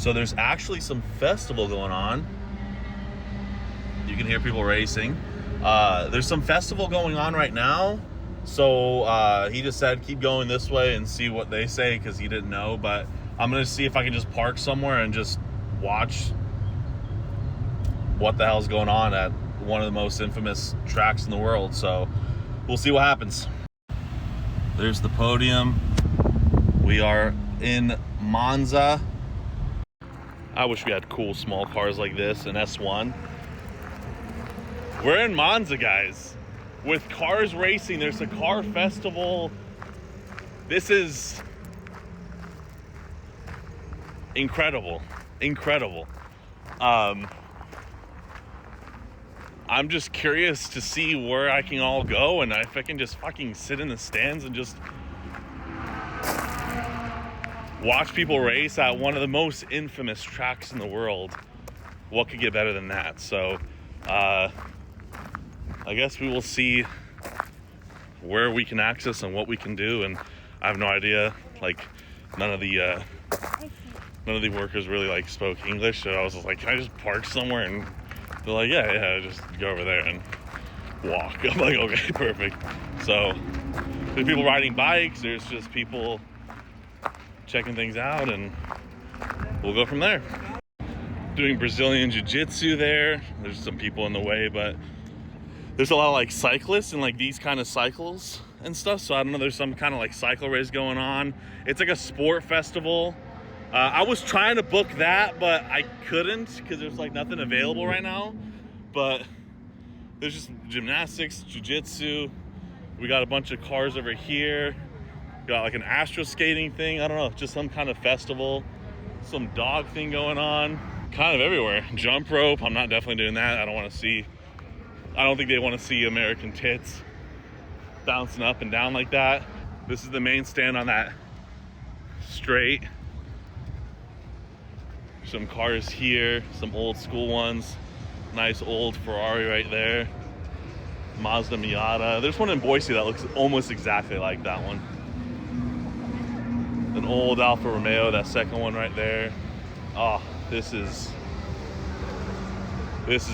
So there's actually some festival going on. You can hear people racing. There's some festival going on right now. So he just said keep going this way and see what they say because he didn't know. But I'm going to see if I can just park somewhere and just watch what the hell's going on at one of the most infamous tracks in the world. So we'll see what happens. There's the podium. We are in Monza. I wish we had cool small cars like this, an S1. We're in Monza, guys. With cars racing, there's a car festival. This is incredible, incredible. I'm just curious to see where I can all go and if I can just fucking sit in the stands and just watch people race at one of the most infamous tracks in the world. What could get better than that? So, I guess we will see where we can access and what we can do. And I have no idea. Like, none of the workers really like spoke English. So I was just like, can I just park somewhere? And they're like, yeah, just go over there and walk. I'm like, okay, perfect. So there's people riding bikes. There's just people checking things out, and we'll go from there. Doing Brazilian jiu-jitsu there. There's some people in the way, but there's a lot of like cyclists and like these kind of cycles and stuff. So I don't know, there's some kind of like cycle race going on. It's like a sport festival. I was trying to book that, but I couldn't because there's like nothing available right now. But there's just gymnastics, jiu-jitsu. We got a bunch of cars over here. Got like an astro skating thing. I don't know, just some kind of festival. Some dog thing going on. Kind of everywhere. Jump rope. I'm not definitely doing that. I don't think they want to see American tits bouncing up and down like that. This is the main stand on that straight. Some cars here, some old school ones. Nice old Ferrari right there. Mazda Miata. There's one in Boise that looks almost exactly like that one. An old Alfa Romeo, that second one right there. Oh, this is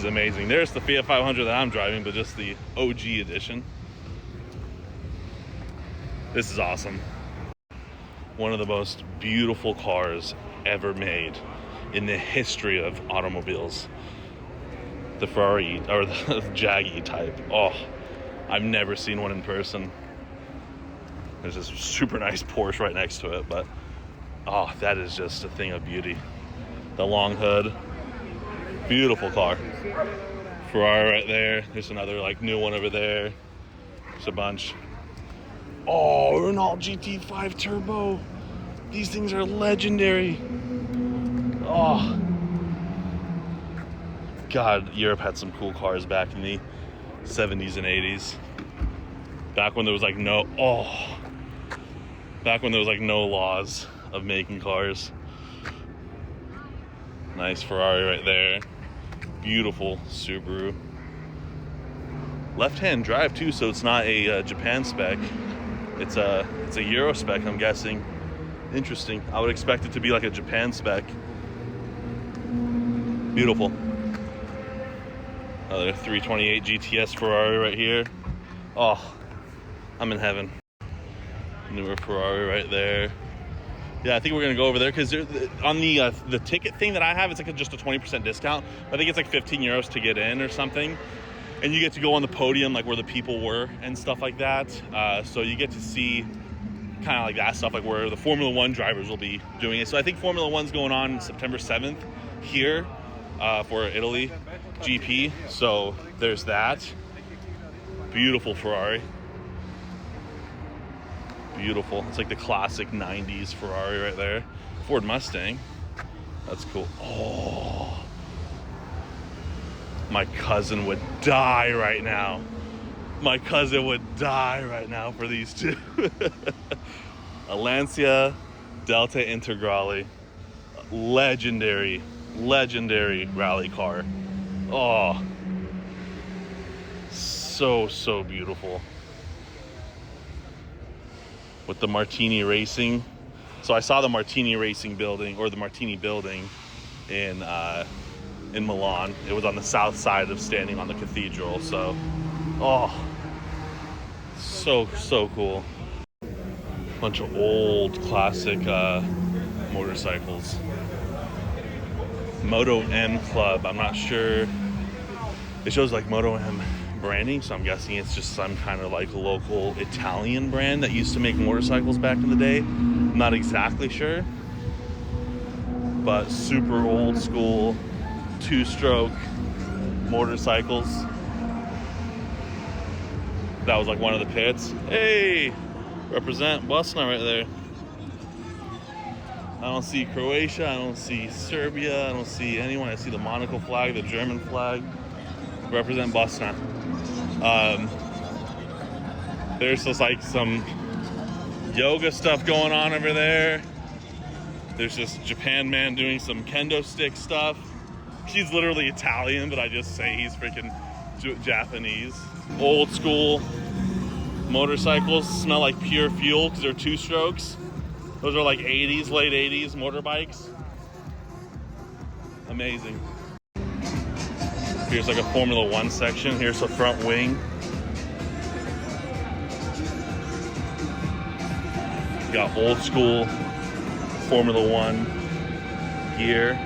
amazing. There's the Fiat 500 that I'm driving, but just the OG edition. This is awesome. One of the most beautiful cars ever made in the history of automobiles. The Ferrari, or the Jag type. Oh, I've never seen one in person. There's this super nice Porsche right next to it, but oh, that is just a thing of beauty. The long hood, beautiful car. Ferrari right there. There's another like new one over there. There's a bunch. Oh, Renault GT5 Turbo. These things are legendary. Oh, God, Europe had some cool cars back in the 70s and 80s. Back when there was like no laws of making cars. Nice Ferrari right there. Beautiful Subaru. Left-hand drive too, so it's not a Japan spec. It's a Euro spec, I'm guessing. Interesting. I would expect it to be like a Japan spec. Beautiful. Another 328 GTS Ferrari right here. Oh, I'm in heaven. Newer Ferrari right there. Yeah, I think we're gonna go over there because on the ticket thing that I have, it's like just a 20% discount. I think it's like 15 euros to get in or something, and you get to go on the podium like where the people were and stuff like that. So you get to see kind of like that stuff, like where the Formula One drivers will be doing it. So I think Formula One's going on September 7th here for Italy GP. So there's that. Beautiful Ferrari. Beautiful. It's like the classic 90s Ferrari right there. Ford Mustang. That's cool. Oh, my cousin would die right now. My cousin would die right now for these two. A Lancia Delta Integrale. Legendary rally car. Oh, so beautiful. With the Martini Racing So I saw the Martini Racing building, or the Martini building in Milan. It was on the south side of standing on the cathedral. So, oh, so cool. Bunch of old classic motorcycles. Moto M Club. I'm not sure. It shows like Moto M branding, so I'm guessing it's just some kind of like local Italian brand that used to make motorcycles back in the day. I'm not exactly sure, but super old school 2-stroke motorcycles. That was like one of the pits. Hey, represent Bosnia right there. I don't see Croatia, I don't see Serbia, I don't see anyone. I see the Monaco flag, the German flag. Represent Bosnia. There's just like some yoga stuff going on over there. There's just Japan man doing some kendo stick stuff. He's literally Italian, but I just say he's freaking Japanese. Old school motorcycles smell like pure fuel because they're 2-strokes. Those are like 80s, late 80s motorbikes. Amazing. Here's like a Formula One section. Here's the front wing. You got old school Formula One gear.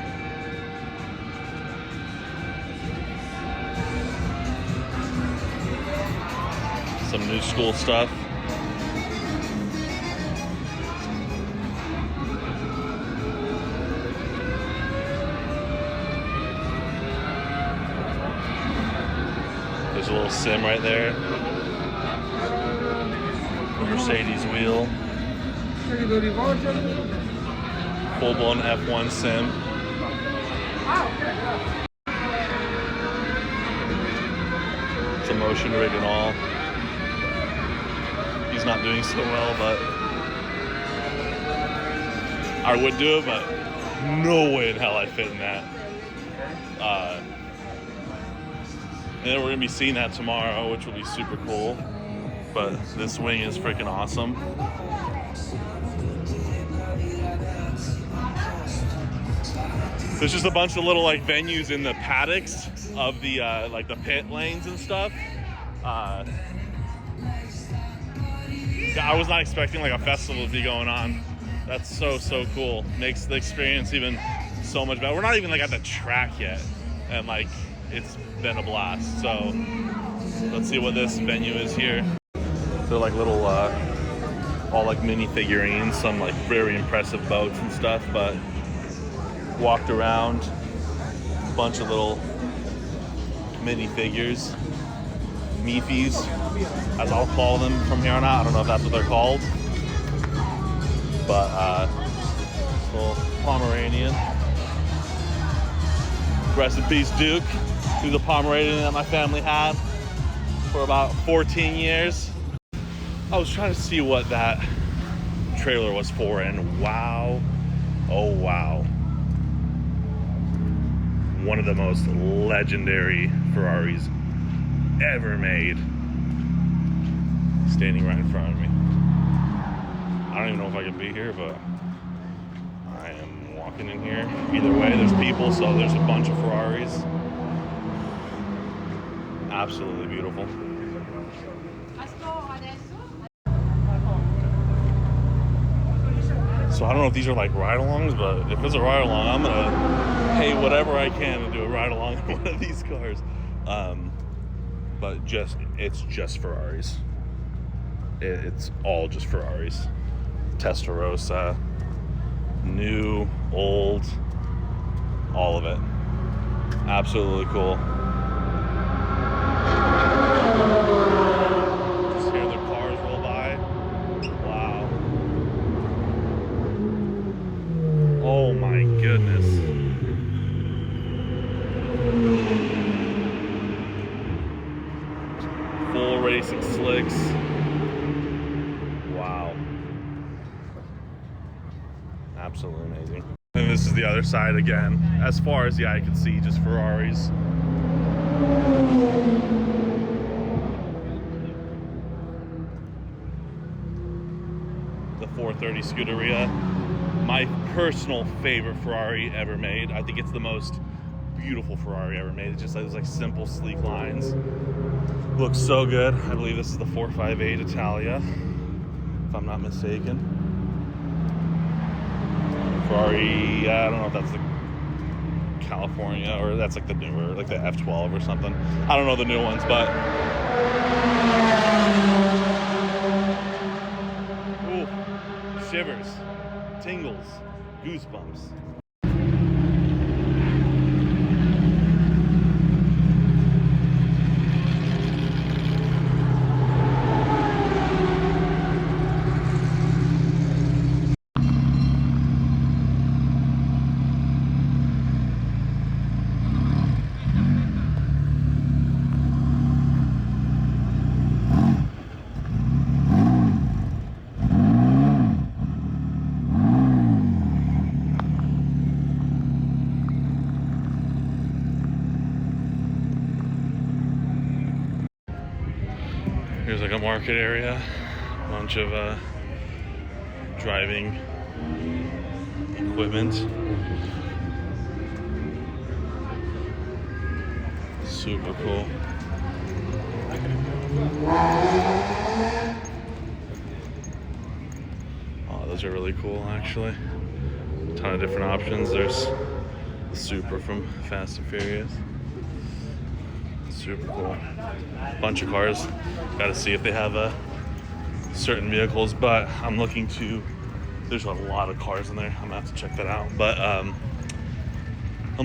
Some new school stuff. There's a little sim right there. The Mercedes wheel. Full-blown F1 sim. It's a motion rig and all. He's not doing so well, but I would do it, but no way in hell I fit in that. And then we're gonna be seeing that tomorrow, which will be super cool. But this wing is freaking awesome. There's just a bunch of little like venues in the paddocks of the like the pit lanes and stuff. I was not expecting like a festival to be going on. That's so cool. Makes the experience even so much better. We're not even like at the track yet, and like it's been a blast. So let's see what this venue is here. They're like little all like mini figurines, some like very impressive boats and stuff, but walked around a bunch of little mini figures, Meefies, as I'll call them from here on out. I don't know if that's what they're called, but little Pomeranian. Rest in peace, Duke. He was a Pomeranian that my family had for about 14 years. I was trying to see what that trailer was for, and wow, oh wow. One of the most legendary Ferraris ever made, standing right in front of me. I don't even know if I can be here, but I am walking in here. Either way, there's people, so there's a bunch of Ferraris. Absolutely beautiful. So I don't know if these are like ride-alongs, but if it's a ride-along, I'm gonna pay whatever I can to do a ride-along in one of these cars. But it's just Ferraris. It's all just Ferraris. Testarossa, new, old, all of it. Absolutely cool. Just hear the cars roll by. Wow. Oh my goodness. Full racing slicks. Wow. Absolutely amazing. And this is the other side again. As far as the eye can see, just Ferraris. The 430 Scuderia. my personal favorite Ferrari ever made. I think it's the most beautiful Ferrari ever made. It just has like simple, sleek lines. Looks so good. I believe this is the 458 Italia, if I'm not mistaken. Ferrari, I don't know if that's the California or that's like the newer, like the F12 or something. I don't know the new ones, but ooh, shivers, tingles, goosebumps. Here's like a market area, a bunch of driving equipment. Super cool. Oh, those are really cool actually. A ton of different options. There's the Supra from Fast and Furious. Super cool. Bunch of cars. Got to see if they have certain vehicles, but I'm looking to. There's a lot of cars in there. I'm gonna have to check that out. But I'm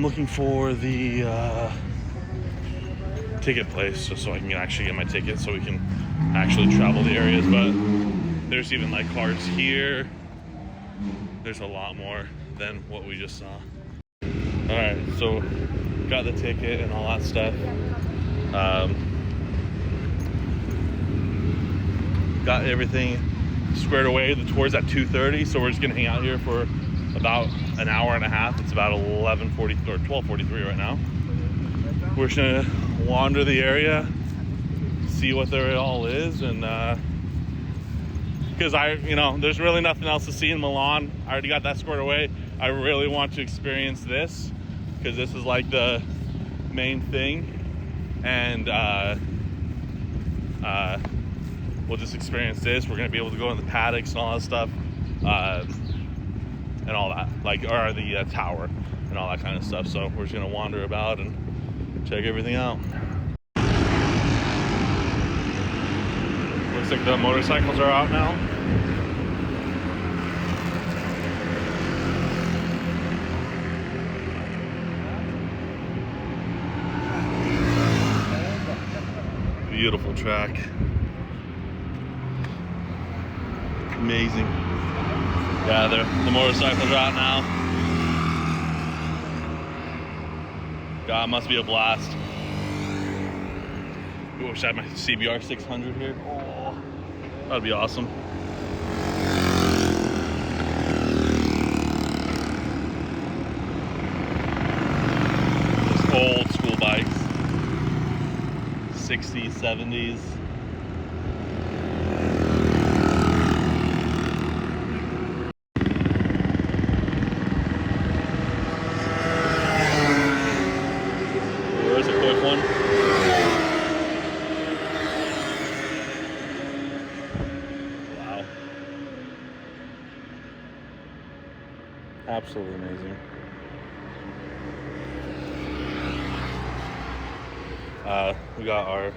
looking for the ticket place just so I can actually get my ticket, so we can actually travel the areas. But there's even like cars here. There's a lot more than what we just saw. All right, so got the ticket and all that stuff. Got everything squared away. The tour's at 2:30, so we're just gonna hang out here for about an hour and a half. It's about 11:40 or 12:43 right now. We're just gonna wander the area, see what there all is, and because there's really nothing else to see in Milan. I already got that squared away. I really want to experience this because this is like the main thing. And we'll just experience this. We're gonna be able to go in the paddocks and all that stuff, and all that, like, or the tower and all that kind of stuff. So we're just gonna wander about and check everything out. Looks like the motorcycles are out now. Beautiful track. Amazing. Yeah, the motorcycles are out now. God, it must be a blast. I wish I had my CBR 600 here. Oh, that'd be awesome. Just old school bikes. 60s, 70s. There's a quick one. Wow. Absolutely amazing. We got our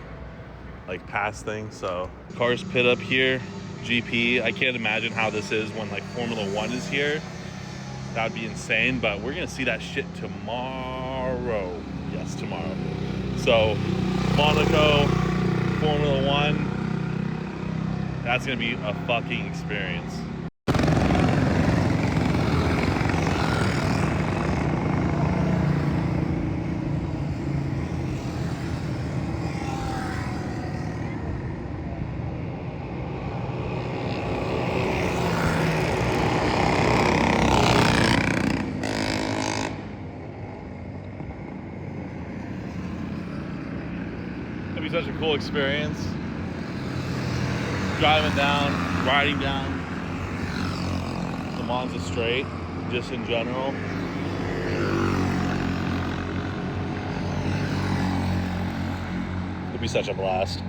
like pass thing, so cars pit up here. GP, I can't imagine how this is when like Formula 1 is here. That would be insane, but we're gonna see that shit tomorrow. Yes, tomorrow. So Monaco, Formula 1, that's gonna be a fucking experience. Such a cool experience. Driving down, riding down the Monza straight, just in general. It'd be such a blast.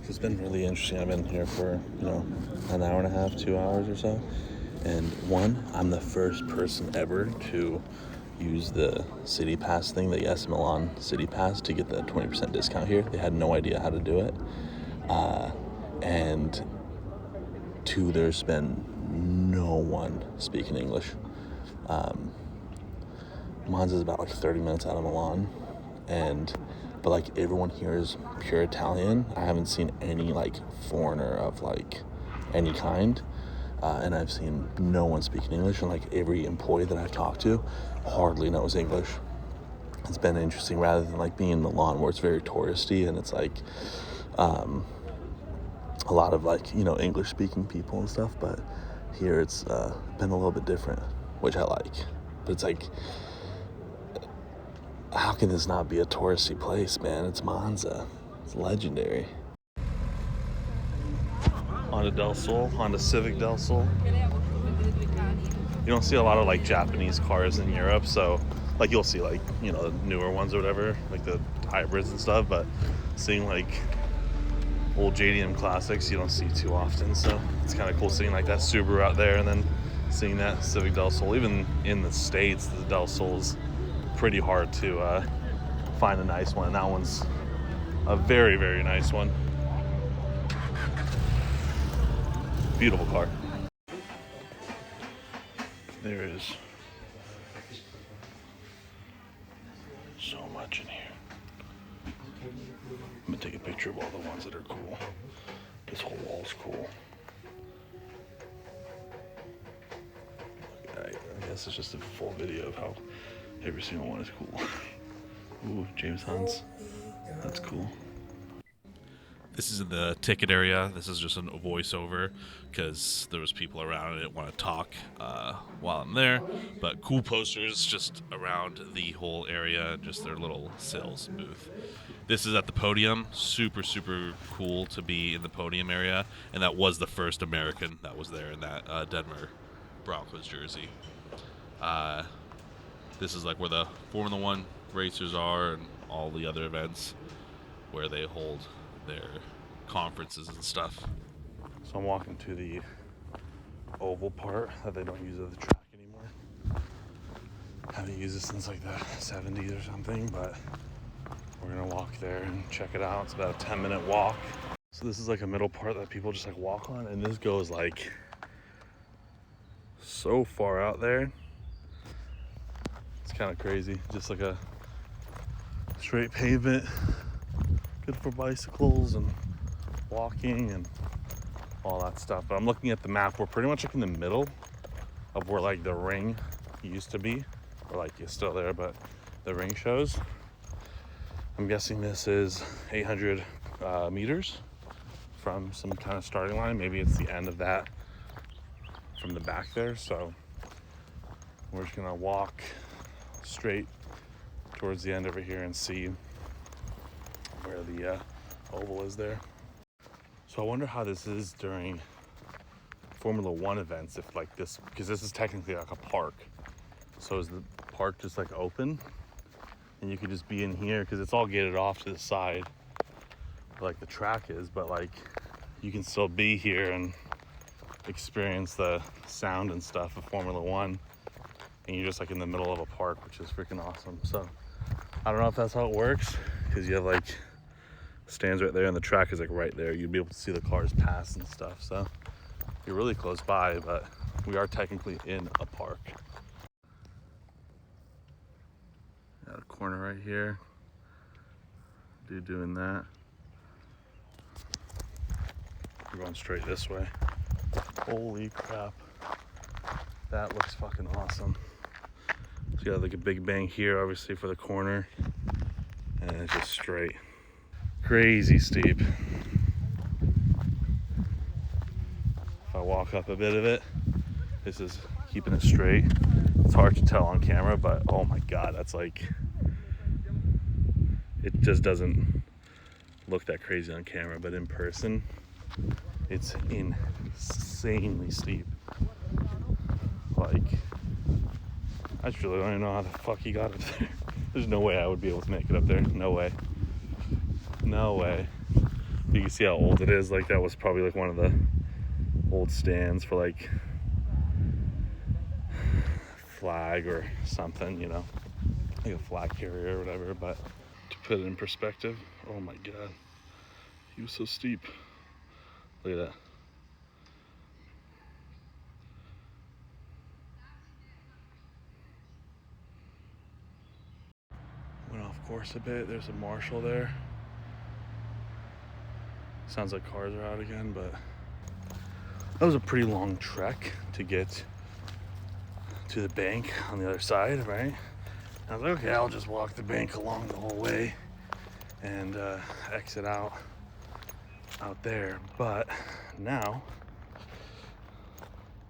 It's been really interesting. I've been here for, an hour and a half, 2 hours or so. And one, I'm the first person ever to use the City Pass thing, the Yes Milan City Pass, to get the 20% discount here. They had no idea how to do it. And two, there's been no one speaking English. Monza's about like 30 minutes out of Milan, but like everyone here is pure Italian. I haven't seen any like foreigner of like any kind, and I've seen no one speaking English, and like every employee that I've talked to hardly knows English. It's been interesting, rather than like being in Milan where it's very touristy and it's like a lot of like English speaking people and stuff, but here it's been a little bit different, which I like. But it's like, how can this not be a touristy place, man? It's Monza. It's legendary. Honda Del Sol, Honda Civic Del Sol. You don't see a lot of like Japanese cars in Europe, so like you'll see like, the newer ones or whatever, like the hybrids and stuff, but seeing like old JDM classics you don't see too often, so it's kind of cool seeing like that Subaru out there and then seeing that Civic Del Sol. Even in the States, the Del Sol's pretty hard to find a nice one. That one's a very, very nice one. Beautiful car. There is so much in here. I'm gonna take a picture of all the ones that are cool. This whole wall's cool. I guess it's just a full video of how every single one is cool. Ooh, James Hunt's. That's cool. This is in the ticket area. This is just a voiceover because there was people around and I didn't want to talk while I'm there. But cool posters just around the whole area, just their little sales booth. This is at the podium. Super, super cool to be in the podium area. And that was the first American that was there in that Denver Broncos jersey. This is like where the Formula One racers are and all the other events where they hold their conferences and stuff. So I'm walking to the oval part that they don't use at the track anymore. Haven't used it since like the 70s or something, but we're gonna walk there and check it out. It's about a 10-minute walk. So this is like a middle part that people just like walk on, and this goes like so far out there. It's kind of crazy. Just like a straight pavement, good for bicycles and walking and all that stuff. But I'm looking at the map. We're pretty much like in the middle of where like the ring used to be, or like it's still there, but the ring shows. I'm guessing this is 800 meters from some kind of starting line. Maybe it's the end of that from the back there. So we're just gonna walk straight towards the end over here and see where the oval is there. So I wonder how this is during Formula One events, if like this, because this is technically like a park. So is the park just like open and you could just be in here, because it's all gated off to the side like the track is, but like you can still be here and experience the sound and stuff of Formula One, and you're just like in the middle of a park, which is freaking awesome. So I don't know if that's how it works, because you have like stands right there and the track is like right there. You'd be able to see the cars pass and stuff, so you're really close by, but we are technically in a park. Got a corner right here, dude doing that. We're going straight this way. Holy crap. That looks fucking awesome. So you got like a big bank here, obviously for the corner. And it's just straight. Crazy steep. If I walk up a bit of it, this is keeping it straight. It's hard to tell on camera, but oh my God, that's like, it just doesn't look that crazy on camera, but in person, it's insanely steep. Like, I truly don't even know how the fuck he got up there. There's no way I would be able to make it up there. No way. No way. You can see how old it is. Like, that was probably like one of the old stands for like flag or something, you know, like a flag carrier or whatever. But to put it in perspective, oh my God, he was so steep. Look at that. Went off course a bit. There's a marshal there. Sounds like cars are out again, but that was a pretty long trek to get to the bank on the other side, right? And I was like, okay, I'll just walk the bank along the whole way and exit out there. But now,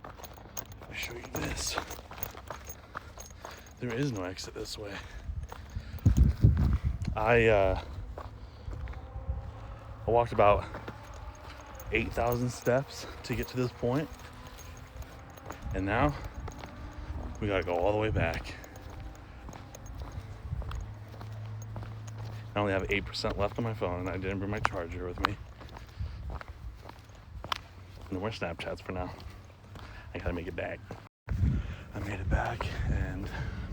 if I show you this, there is no exit this way. I walked about 8,000 steps to get to this point, and now we gotta go all the way back. I only have 8% left on my phone, and I didn't bring my charger with me. No more Snapchats for now. I gotta make it back. I made it back, and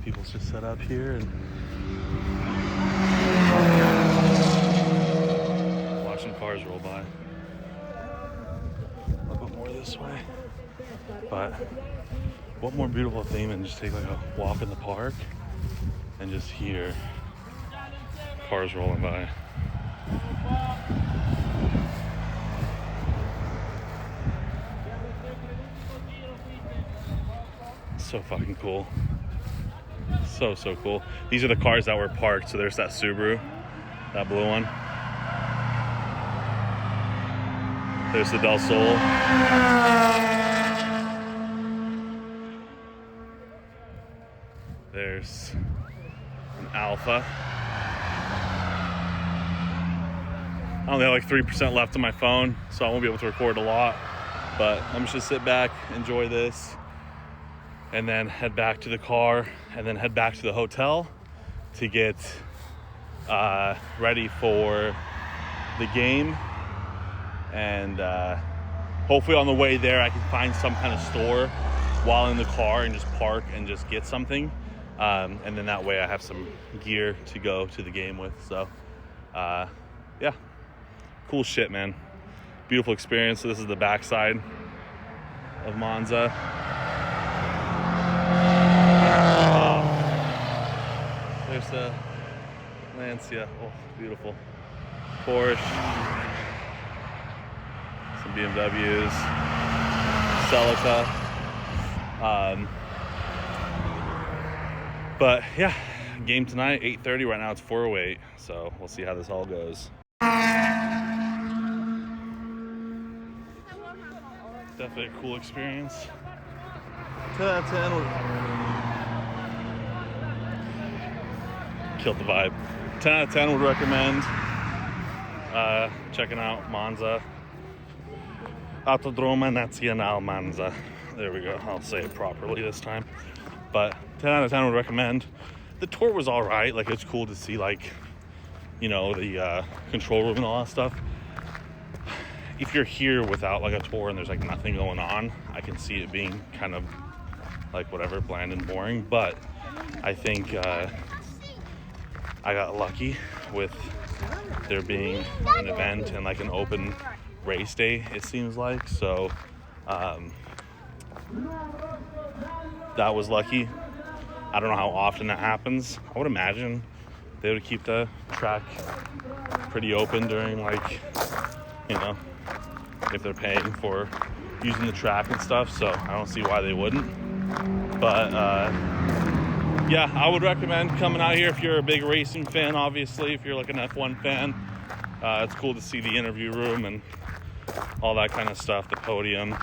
people's just set up here and watching cars roll by. A little bit more this way. But what more beautiful thing than just take like a walk in the park and just hear cars rolling by. So fucking cool. So cool. These are the cars that were parked. So there's that Subaru, that blue one. There's the Del Sol. There's an Alpha. I only have like 3% left on my phone, so I won't be able to record a lot. But I'm just gonna sit back, enjoy this, and then head back to the car, and then head back to the hotel to get ready for the game. And hopefully on the way there, I can find some kind of store while in the car and just park and just get something. And then that way I have some gear to go to the game with. So, yeah, cool shit, man. Beautiful experience. So this is the backside of Monza. There's the Lancia. Oh, beautiful. Porsche. Some BMWs. Celica. But yeah, game tonight, 8:30. Right now it's 4:08. So we'll see how this all goes. Definitely a cool experience. 10 out of 10. Killed the vibe. 10 out of 10 would recommend checking out Monza. Autodromo Nazionale Monza. There we go. I'll say it properly this time. But 10 out of 10 would recommend. The tour was all right. Like, it's cool to see, like, you know, the control room and all that stuff. If you're here without like a tour and there's like nothing going on, I can see it being kind of like whatever, bland and boring. But I think I got lucky with there being an event and like an open race day, it seems like. So that was lucky. I don't know how often that happens. I would imagine they would keep the track pretty open during, like, you know, if they're paying for using the track and stuff, so I don't see why they wouldn't. But yeah, I would recommend coming out here if you're a big racing fan. Obviously, if you're like an F1 fan, it's cool to see the interview room and all that kind of stuff, the podium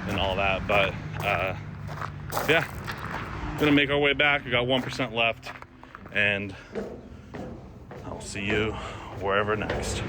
and all that. But yeah, gonna make our way back. We got 1% left, and I'll see you wherever next.